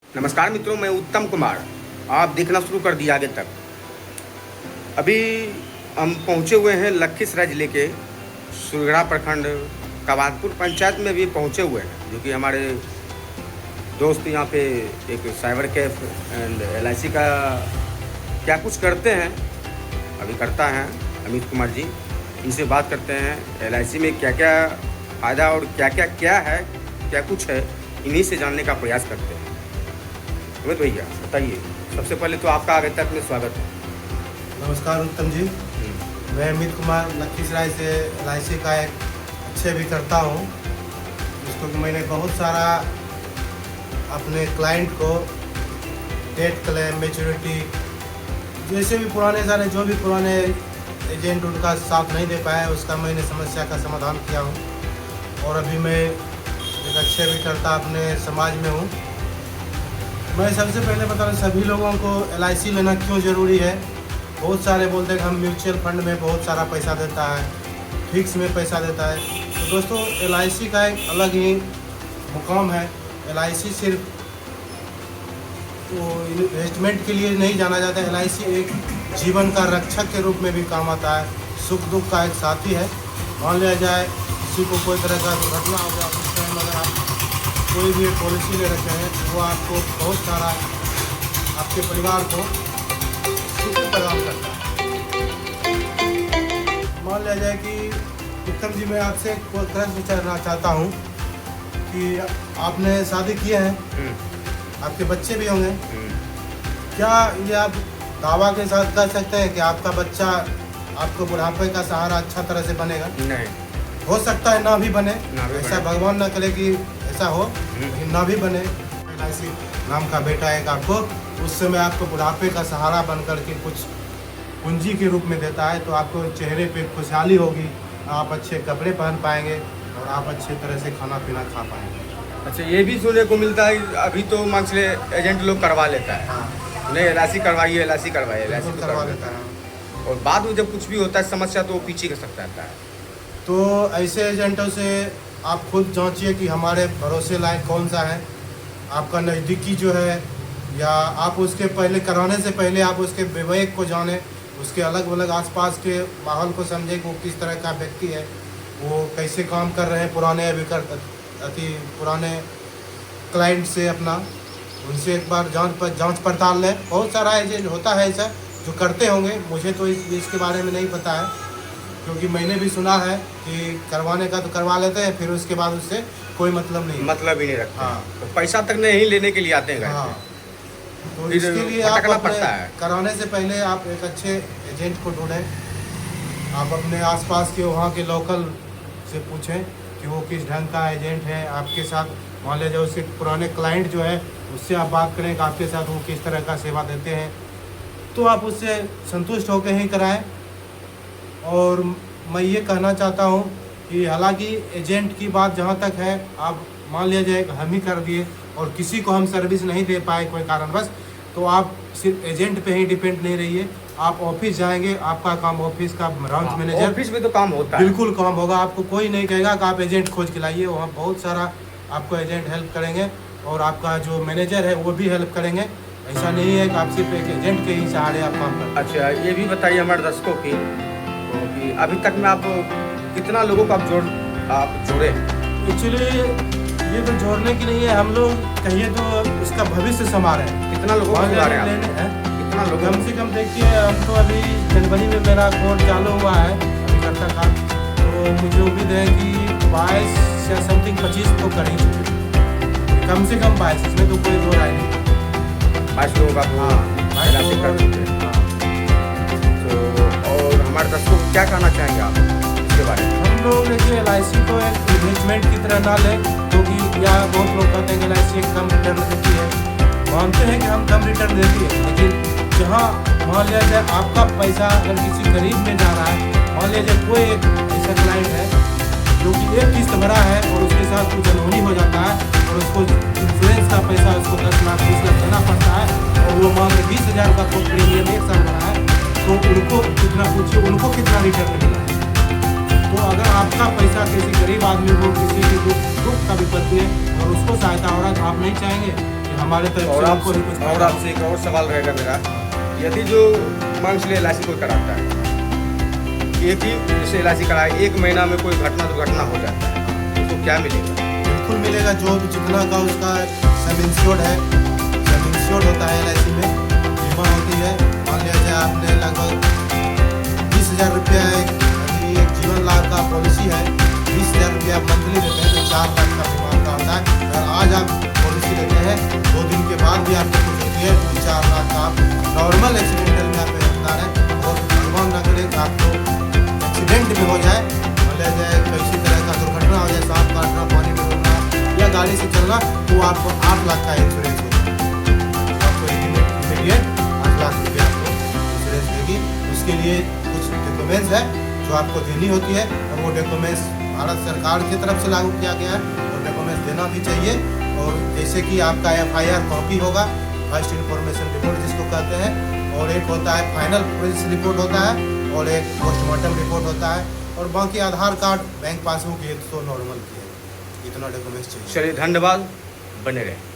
नमस्कार मित्रों, मैं उत्तम कुमार। आप देखना शुरू कर दिया आगे तक। अभी हम पहुंचे हुए हैं लखीसराय जिले के सुरगड़ा प्रखंड कवादपुर पंचायत में भी पहुंचे हुए हैं, जो कि हमारे दोस्त यहाँ पे एक साइबर कैफ एंड LIC का क्या कुछ करते हैं, अभी करता है अमित कुमार जी। इनसे बात करते हैं LIC में क्या क्या फ़ायदा और क्या है, क्या कुछ है, इन्हीं से जानने का प्रयास करते हैं। अमित भैया बताइए, सबसे पहले तो आपका आगे तक में स्वागत है। नमस्कार उत्तम जी, मैं अमित कुमार लखीसराय से LIC का एक अच्छे भी करता हूँ, जिसको कि मैंने बहुत सारा अपने क्लाइंट को डेट क्लेम, मैच्योरिटी, जैसे भी पुराने सारे जो भी पुराने एजेंट उनका साथ नहीं दे पाया, उसका मैंने समस्या का समाधान किया हूँ। और अभी मैं एक अच्छे भी करता अपने समाज में हूँ। मैं सबसे पहले बता रहा हूँ सभी लोगों को LIC लेना क्यों ज़रूरी है। बहुत सारे बोलते हैं कि हम म्यूचुअल फंड में बहुत सारा पैसा देता है, फिक्स में पैसा देता है। तो दोस्तों, LIC का एक अलग ही मुकाम है। LIC सिर्फ वो इन्वेस्टमेंट के लिए नहीं जाना जाता है। LIC एक जीवन का रक्षक के रूप में भी काम आता है, सुख दुख का एक साथी है। मान लिया जाए किसी को कोई तरह का दुर्घटना हो गया, उस टाइम अगर आप कोई भी पॉलिसी ले रखे हैं, वो आपको बहुत सारा आपके परिवार को सुख प्रदान करता है। मान लिया जाए कि उत्तम जी, मैं आपसे एक प्रश्न करना चाहता हूँ कि आपने शादी किए हैं, आपके बच्चे भी होंगे, क्या ये आप दावा के साथ कर सकते हैं कि आपका बच्चा आपको बुढ़ापे का सहारा अच्छा तरह से बनेगा? नहीं, हो सकता है ना भी बने, बने। ऐसा भगवान ना करे कि ऐसा हो, लेकिन ना भी बने। LIC नाम का बेटा एक आपको उस समय आपको बुढ़ापे का सहारा बन करके कुछ पूंजी के रूप में देता है, तो आपको चेहरे पे खुशहाली होगी, आप अच्छे कपड़े पहन पाएंगे और आप अच्छे तरह से खाना पीना खा पाएंगे। अच्छा, ये भी सुनने को मिलता है अभी तो मान से एजेंट लोग करवा लेता है। हाँ, नहीं, LIC करवाइए, LIC करवाइए, LIC बिल्कुल तो करवा करवा लेता है। और बाद में जब कुछ भी होता है समस्या, तो वो पीछे कर सकता है। तो ऐसे एजेंटों से आप खुद जांचिए कि हमारे भरोसे लायक कौन सा है, आपका नज़दीकी जो है, या आप उसके पहले करवाने से पहले आप उसके विवेक को जानें, उसके अलग अलग आसपास के माहौल को समझें कि वो किस तरह का व्यक्ति है, वो कैसे काम कर रहे हैं पुराने अति पुराने क्लाइंट से अपना, उनसे एक बार जांच पड़ताल लें। बहुत सारा एजेंट होता है ऐसा जो करते होंगे, मुझे तो इसके बारे में नहीं पता है, क्योंकि मैंने भी सुना है कि करवाने का तो करवा लेते हैं, फिर उसके बाद उससे कोई मतलब नहीं, मतलब ही नहीं रखता। हाँ, तो पैसा तक नहीं लेने के लिए आते हैं घर हाँ। पे। तो फिर इसके लिए आप भटकना अपने पड़ता है। कराने से पहले आप एक अच्छे एजेंट को ढूंढें। आप अपने आसपास के वहाँ के लोकल से पूछें कि वो किस ढंग का एजेंट है आपके साथ। मान लीजिए उसके पुराने क्लाइंट जो है, उससे आप बात करें कि आपके साथ वो किस तरह का सेवा देते हैं, तो आप उससे संतुष्ट होकर ही कराएं। और मैं ये कहना चाहता हूँ कि हालांकि एजेंट की बात जहाँ तक है, आप मान लिया जाए हम ही कर दिए और किसी को हम सर्विस नहीं दे पाए कोई कारणवश, तो आप सिर्फ एजेंट पे ही डिपेंड नहीं रहिए। आप ऑफिस जाएंगे, आपका काम ऑफिस का ब्रांच मैनेजर, ऑफिस में तो काम होता है, बिल्कुल काम होगा। आपको कोई नहीं कहेगा कि आप एजेंट खोज के लाइए, वहाँ बहुत सारा आपको एजेंट हेल्प करेंगे और आपका जो मैनेजर है वो भी हेल्प करेंगे। ऐसा नहीं है कि आप सिर्फ एक एजेंट के ही सहारे आप काम करें। अच्छा, ये भी बताइए हमारे दर्शकों की कि अभी तक में आप कितना लोगों को आप जोड़े? एक्चुअली ये तो जोड़ने की नहीं है, हम लोग कहिए तो उसका भविष्य संवार है। कितना लोगों को जोड़ा रहे हैं? हैं कितना लोग? कम से कम देखिए, हम तो अभी जनवरी में मेरा कोर्स चालू हुआ है अभी करता था, तो मुझे उम्मीद है कि 22 या समथिंग 25 तो कर ही चुके, कम से कम 22, इसमें तो कोई दो राय नहीं। 22 लोगों का? हाँ, 22 LIC कर लोगों सकते हैं। हाँ। तो और हमारे दर्शकों को क्या कहना चाहेंगे आप इसके बारे में? हम लोग देखिए LIC को एक इन्वेस्टमेंट की तरह ना लें, क्योंकि या बहुत लोग कहते हैं कि LIC एक कम रिटर्न देती है। मानते हैं कि हम कम रिटर्न देती है, लेकिन जहाँ मान लिया जाए आपका पैसा अगर किसी गरीब में जा रहा है, मान लिया जाए कोई एक ऐसा क्लाइंट है जो कि एक किस्त भरा है और उसके साथ कुछ अनहोनी हो जाता है और उसको इंश्योरेंस का पैसा उसको 10 लाख 20 लाख देना पड़ता है, और वो मान लो 20,000 का कोई प्रीमियम एक साल भरा है, तो उनको कितना पूछिए, उनको कितना रिटर्न मिला है। तो अगर आपका पैसा किसी गरीब आदमी को किसी की दुख का विपत्ति है और उसको सहायता हो रहा है, तो आप नहीं चाहेंगे कि हमारे तरफ और से आप आपको भी कुछ और आपसे एक और सवाल रहेगा मेरा, यदि जो मान लीजिए एल कोई कराता है, एक ही जैसे एल कराए, 1 महीना में कोई घटना दुर्घटना हो जाता है, उसको क्या मिलेगा? बिल्कुल मिलेगा, जो भी जितना का उसका सब इंश्योर्ड है, सब इंश्योर्ड होता है एल में, बीमा होती है। मान लिया जाए आपने लगभग 20,000 रुपया अभी एक जीवन लाभ का पॉलिसी है, 20,000 रुपया मंथली देते हैं तो 4 लाख का बीमा का होता है। अगर आज आप पॉलिसी लेते हैं 2 दिन के बाद भी आपको कुछ होती है तो 4 लाख का आप नॉर्मल एक्सीडेंटल में आप हकदार है। और भगवान न करे कि आपको एक्सीडेंट भी हो जाए, मान लिया जाए किसी तरह का दुर्घटना हो जाए, सांप काटना, पानी में डूबना या गाड़ी से चलना, तो आपको 8 लाख का इंश्योरेंस होगा। आपको इमीडिएट 8 लाख रुपये आपको इंश्योरेंस देगी। उसके लिए कुछ डॉक्यूमेंट्स है जो आपको देनी होती है, और वो डॉक्यूमेंट्स भारत सरकार की तरफ से लागू किया गया है, और डॉक्यूमेंट्स देना भी चाहिए। और जैसे कि आपका FIR कॉपी होगा, फर्स्ट इन्फॉर्मेशन रिपोर्ट जिसको कहते हैं, और एक होता है फाइनल पुलिस रिपोर्ट होता है, और एक पोस्टमार्टम रिपोर्ट होता है, और बाकी आधार कार्ड, बैंक पासबुक, ये तो नॉर्मल की है। इतना डॉक्यूमेंट्स चाहिए। चलिए, धन्यवाद, बने रहें।